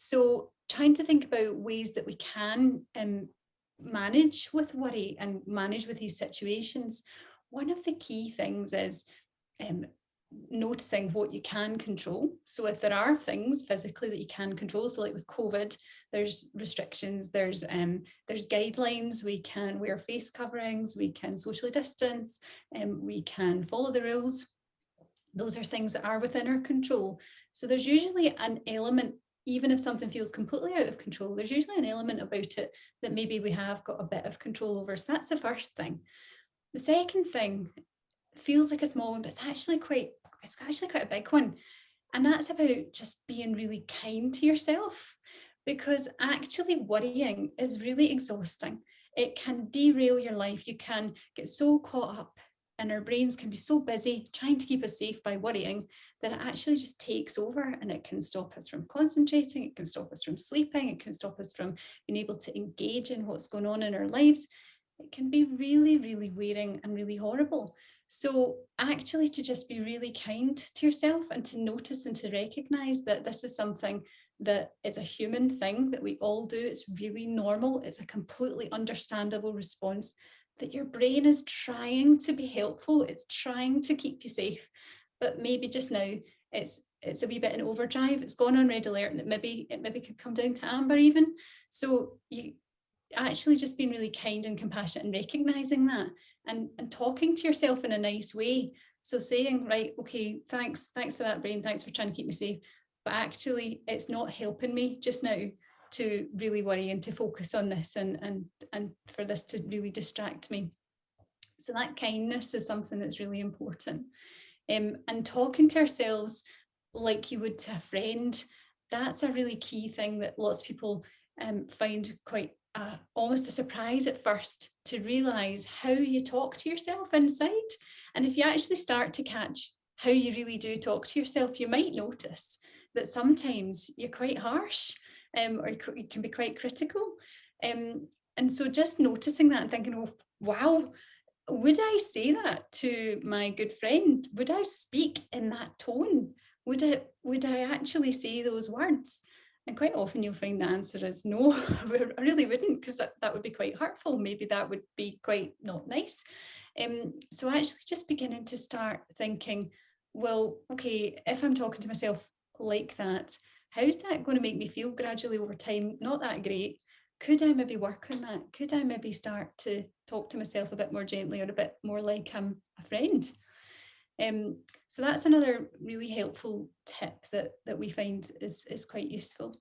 So trying to think about ways that we can manage with worry and manage with these situations. One of the key things is noticing what you can control. So if there are things physically that you can control, so like with COVID, there's restrictions, there's guidelines, we can wear face coverings, we can socially distance, we can follow the rules. Those are things that are within our control. So there's usually an element, even if something feels completely out of control, there's usually an element about it that maybe we have got a bit of control over. So that's the first thing. The second thing feels like a small one, but it's actually quite a big one. And that's about just being really kind to yourself, because actually worrying is really exhausting. It can derail your life. You can get so caught up, and our brains can be so busy trying to keep us safe by worrying that it actually just takes over, and it can stop us from concentrating, it can stop us from sleeping, it can stop us from being able to engage in what's going on in our lives. It can be really, really wearing and really horrible. So actually to just be really kind to yourself and to notice and to recognize that this is something that is a human thing that we all do. It's really normal. It's a completely understandable response, that your brain is trying to be helpful. It's trying to keep you safe. But maybe just now it's a wee bit in overdrive. It's gone on red alert, and it maybe could come down to amber even. So you actually just being really kind and compassionate and recognizing that, and talking to yourself in a nice way. So saying, right, okay, thanks for that, brain, thanks for trying to keep me safe, but actually it's not helping me just now to really worry and to focus on this, and for this to really distract me. So that kindness is something that's really important. And talking to ourselves like you would to a friend, that's a really key thing that lots of people find quite almost a surprise at first, to realize how you talk to yourself inside. And if you actually start to catch how you really do talk to yourself, you might notice that sometimes you're quite harsh, or you can be quite critical. And so just noticing that and thinking, oh, wow, would I say that to my good friend? Would I speak in that tone? Would I actually say those words? And quite often you'll find the answer is no, I really wouldn't, because that would be quite hurtful. Maybe that would be quite not nice. So actually just beginning to start thinking, well, okay, if I'm talking to myself like that, how's that going to make me feel gradually over time? Not that great. Could I maybe work on that? Could I maybe start to talk to myself a bit more gently, or a bit more like I'm a friend? So that's another really helpful tip that we find is quite useful.